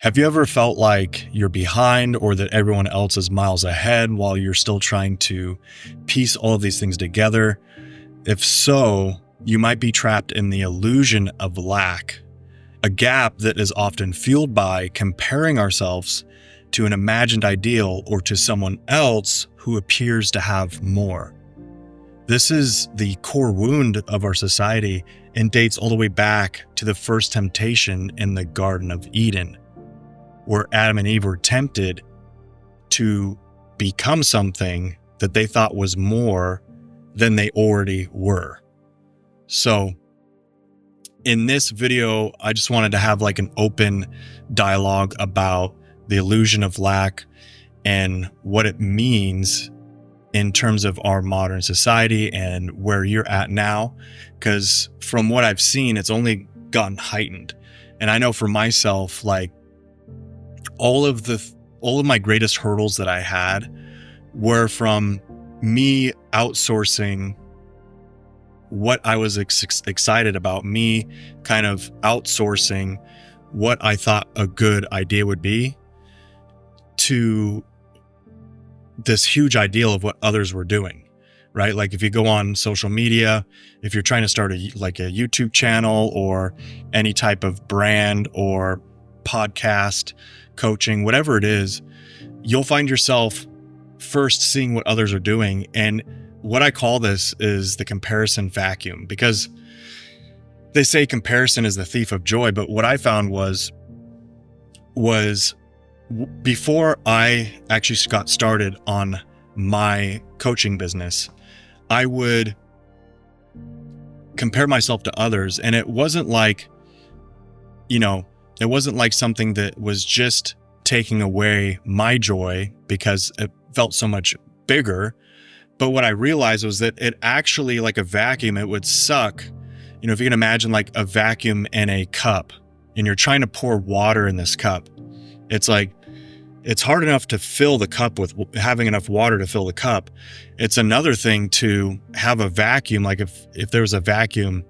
Have you ever felt like you're behind or that everyone else is miles ahead while you're still trying to piece all of these things together? If so, you might be trapped in the illusion of lack, a gap that is often fueled by comparing ourselves to an imagined ideal or to someone else who appears to have more. This is the core wound of our society and dates all the way back to the first temptation in the Garden of Eden, where Adam and Eve were tempted to become something that they thought was more than they already were. So in this video, I just wanted to have like an open dialogue about the illusion of lack and what it means in terms of our modern society and where you're at now. Because from what I've seen, it's only gotten heightened. And I know for myself, like, all of my greatest hurdles that I had were from me outsourcing what I was excited about, me kind of outsourcing what I thought a good idea would be to this huge ideal of what others were doing, right? Like if you go on social media, if you're trying to start a YouTube channel or any type of brand or podcast, coaching, whatever it is, you'll find yourself first seeing what others are doing. And what I call this is the comparison vacuum, because they say comparison is the thief of joy. But what I found was before I actually got started on my coaching business, I would compare myself to others. And it wasn't like, it wasn't like something that was just taking away my joy because it felt so much bigger. But what I realized was that it actually, like a vacuum, it would suck. If you can imagine like a vacuum in a cup and you're trying to pour water in this cup, it's like, it's hard enough to fill the cup with having enough water to fill the cup. It's another thing to have a vacuum. Like if there was a vacuum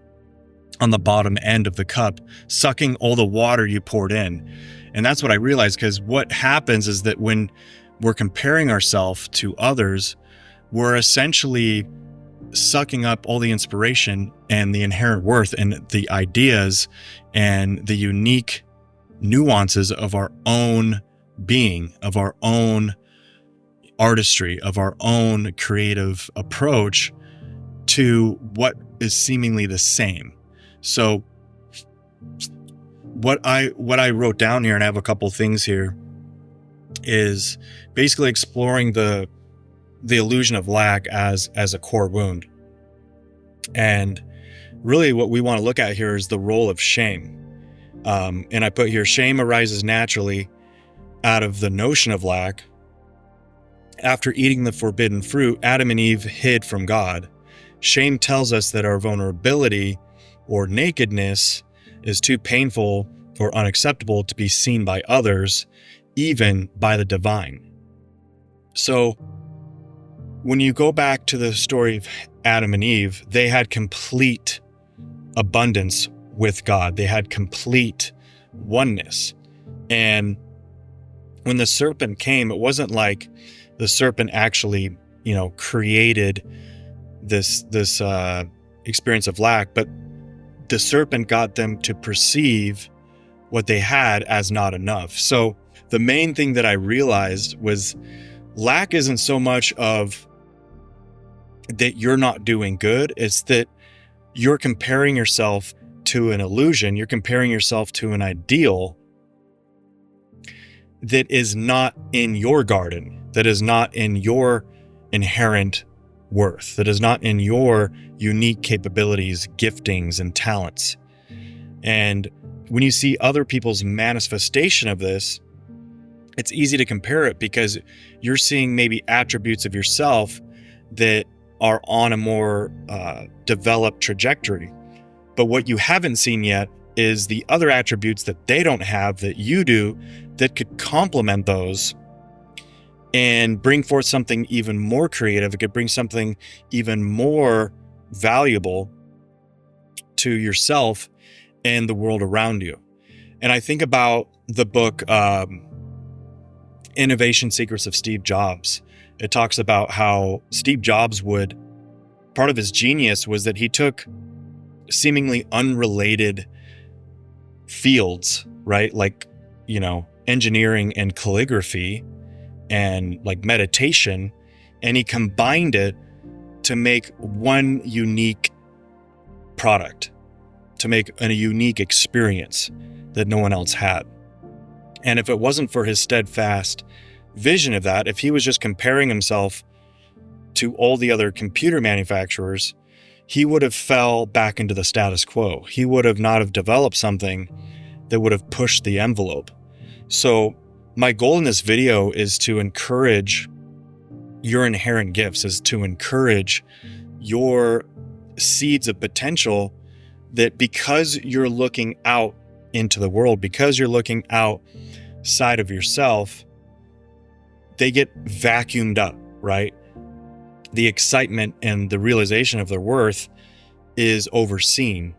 on the bottom end of the cup, sucking all the water you poured in. And that's what I realized, because what happens is that when we're comparing ourselves to others, we're essentially sucking up all the inspiration and the inherent worth and the ideas and the unique nuances of our own being, of our own artistry, of our own creative approach to what is seemingly the same. So what I wrote down here, and I have a couple things here, is basically exploring the illusion of lack as a core wound. And really what we want to look at here is the role of shame. And I put here, shame arises naturally out of the notion of lack. After eating the forbidden fruit, Adam and Eve hid from God. Shame tells us that our vulnerability or nakedness is too painful or unacceptable to be seen by others, even by the divine. So when you go back to the story of Adam and Eve, they had complete abundance with God. They had complete oneness. And when the serpent came, it wasn't like the serpent actually, created this experience of lack, but the serpent got them to perceive what they had as not enough. So the main thing that I realized was lack isn't so much of that you're not doing good. It's that you're comparing yourself to an illusion. You're comparing yourself to an ideal that is not in your garden, that is not in your inherent worth, that is not in your unique capabilities, giftings, and talents. And when you see other people's manifestation of this, it's easy to compare it because you're seeing maybe attributes of yourself that are on a more developed trajectory. But what you haven't seen yet is the other attributes that they don't have that you do that could complement those and bring forth something even more creative. It could bring something even more valuable to yourself and the world around you. And I think about the book Innovation Secrets of Steve Jobs. It talks about how Steve Jobs part of his genius was that he took seemingly unrelated fields, right? Like, engineering and calligraphy and like meditation, and he combined it to make one unique product, to make a unique experience that no one else had. And if it wasn't for his steadfast vision of that, if he was just comparing himself to all the other computer manufacturers, he would have fell back into the status quo. He would have not have developed something that would have pushed the envelope. So my goal in this video is to encourage your inherent gifts, is to encourage your seeds of potential, that because you're looking out into the world, because you're looking outside of yourself, they get vacuumed up, right? The excitement and the realization of their worth is overseen.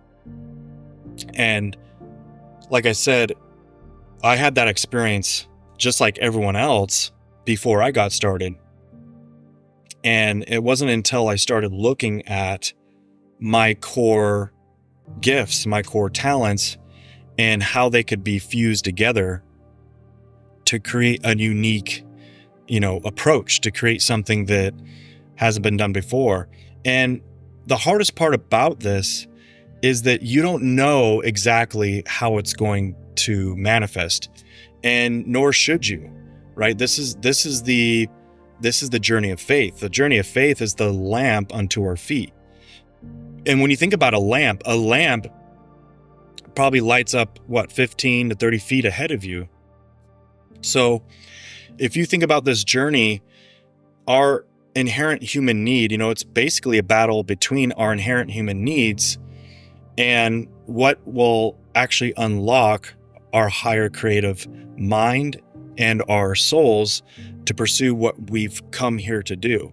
And like I said, I had that experience just like everyone else before I got started. And it wasn't until I started looking at my core gifts, my core talents, and how they could be fused together to create a unique, approach, to create something that hasn't been done before. And the hardest part about this is that you don't know exactly how it's going to manifest, and nor should you, right? This is the journey of faith. The journey of faith is the lamp unto our feet. And when you think about a lamp probably lights up 15 to 30 feet ahead of you. So if you think about this journey, our inherent human need, it's basically a battle between our inherent human needs and what will actually unlock our higher creative mind and our souls to pursue what we've come here to do.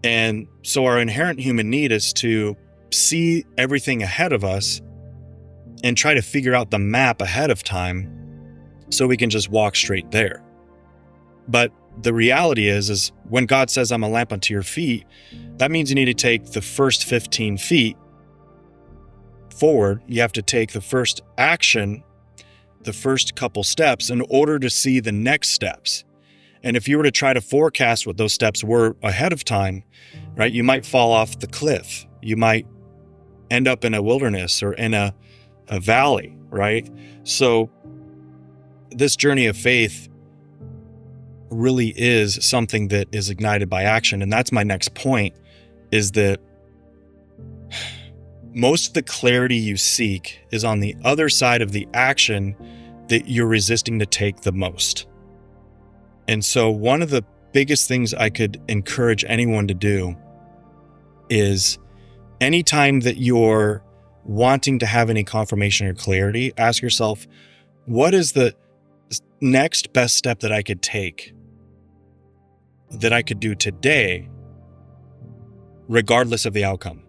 And so our inherent human need is to see everything ahead of us and try to figure out the map ahead of time so we can just walk straight there. But the reality is when God says, I'm a lamp unto your feet, that means you need to take the first 15 feet forward. You have to take the first action, the first couple steps, in order to see the next steps. And if you were to try to forecast what those steps were ahead of time, right, you might fall off the cliff. You might end up in a wilderness or in a valley, right? So this journey of faith really is something that is ignited by action. And that's my next point, is that most of the clarity you seek is on the other side of the action that you're resisting to take the most. And so one of the biggest things I could encourage anyone to do is anytime that you're wanting to have any confirmation or clarity, ask yourself, what is the next best step that I could take, that I could do today, regardless of the outcome?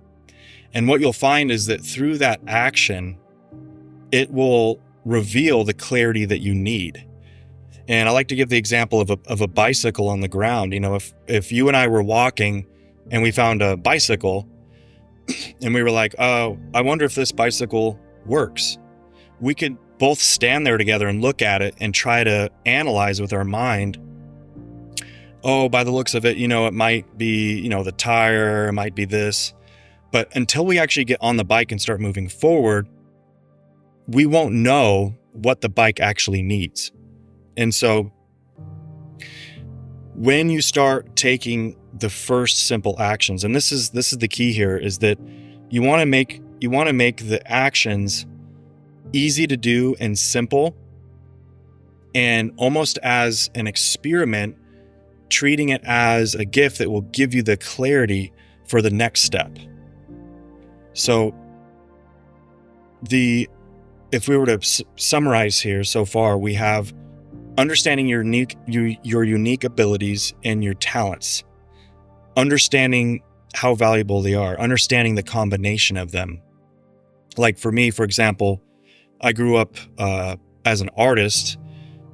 And what you'll find is that through that action, it will reveal the clarity that you need. And I like to give the example of a bicycle on the ground. If you and I were walking and we found a bicycle and we were like, oh, I wonder if this bicycle works. We could both stand there together and look at it and try to analyze with our mind, oh, by the looks of it, it might be, the tire, it might be this. But until we actually get on the bike and start moving forward, we won't know what the bike actually needs. And so when you start taking the first simple actions, and this is the key here, is that you want to make the actions easy to do and simple, and almost as an experiment, treating it as a gift that will give you the clarity for the next step. So if we were to summarize here so far, we have understanding your unique abilities and your talents, understanding how valuable they are, understanding the combination of them. Like for me, for example, I grew up as an artist,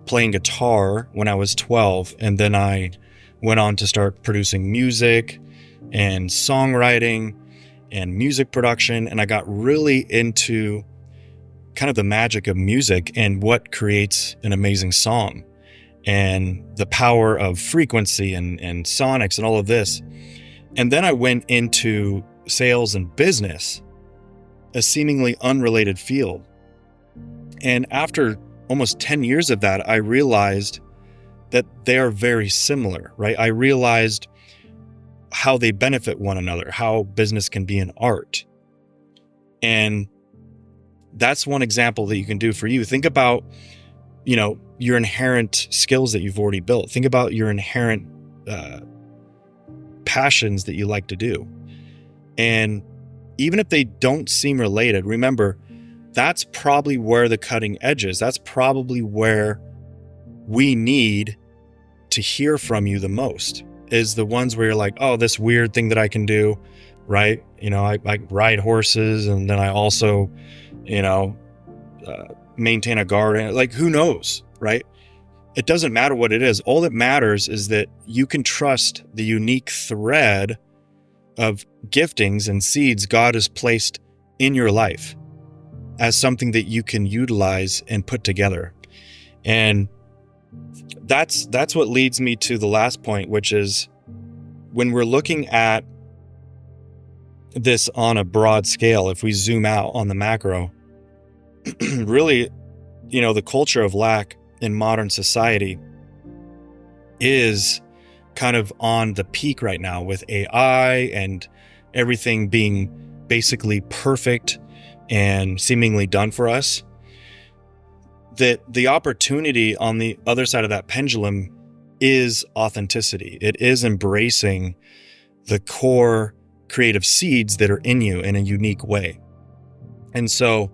playing guitar when I was 12, and then I went on to start producing music and songwriting and music production, and I got really into kind of the magic of music and what creates an amazing song and the power of frequency and sonics and all of this. And then I went into sales and business, a seemingly unrelated field. And after almost 10 years of that, I realized that they are very similar, right? I realized how they benefit one another, how business can be an art. And that's one example that you can do for you. Think about, your inherent skills that you've already built. Think about your inherent passions that you like to do. And even if they don't seem related, remember, that's probably where the cutting edge is. That's probably where we need to hear from you the most, is the ones where you're like, oh, this weird thing that I can do, right? I ride horses, and then I also, maintain a garden. Like, who knows, right? It doesn't matter what it is. All that matters is that you can trust the unique thread of giftings and seeds God has placed in your life as something that you can utilize and put together. And that's what leads me to the last point, which is when we're looking at this on a broad scale, if we zoom out on the macro, really, the culture of lack in modern society is kind of on the peak right now with AI and everything being basically perfect and seemingly done for us. That the opportunity on the other side of that pendulum is authenticity. It is embracing the core creative seeds that are in you in a unique way. And so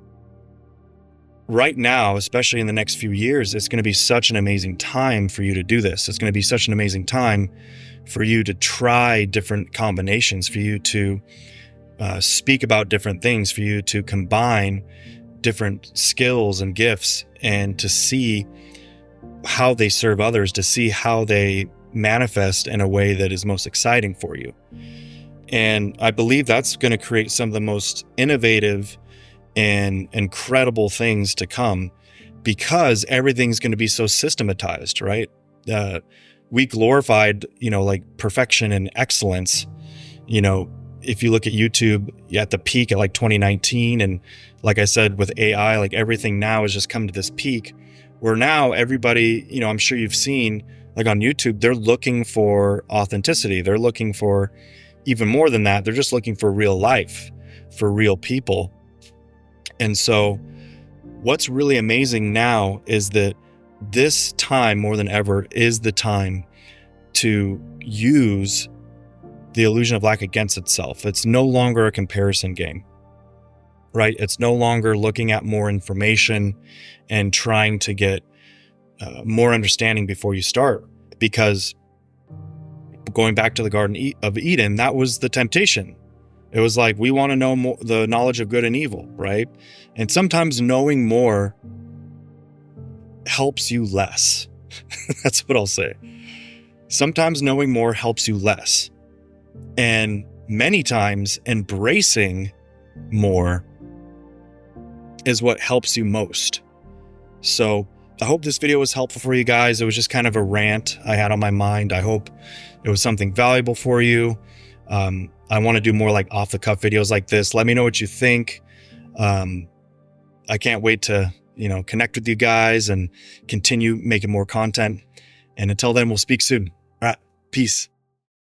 right now, especially in the next few years, it's going to be such an amazing time for you to do this. It's going to be such an amazing time for you to try different combinations, for you to speak about different things, for you to combine different skills and gifts, and to see how they serve others, to see how they manifest in a way that is most exciting for you. And I believe that's going to create some of the most innovative and incredible things to come, because everything's going to be so systematized, right? We glorified, like perfection and excellence. If you look at YouTube at the peak at like 2019, and like I said, with AI, like everything now has just come to this peak where now everybody, I'm sure you've seen, like on YouTube, they're looking for authenticity. They're looking for even more than that. They're just looking for real life, for real people. And so what's really amazing now is that this time more than ever is the time to use the illusion of lack against itself. It's no longer a comparison game, right? It's no longer looking at more information and trying to get more understanding before you start. Because going back to the Garden of Eden, that was the temptation. It was like, we want to know more, the knowledge of good and evil, right? And sometimes knowing more helps you less. That's what I'll say. Sometimes knowing more helps you less. And many times embracing more is what helps you most. So I hope this video was helpful for you guys. It was just kind of a rant I had on my mind. I hope it was something valuable for you. I want to do more like off the cuff videos like this. Let me know what you think. I can't wait to, connect with you guys and continue making more content. And until then, we'll speak soon. All right. Peace.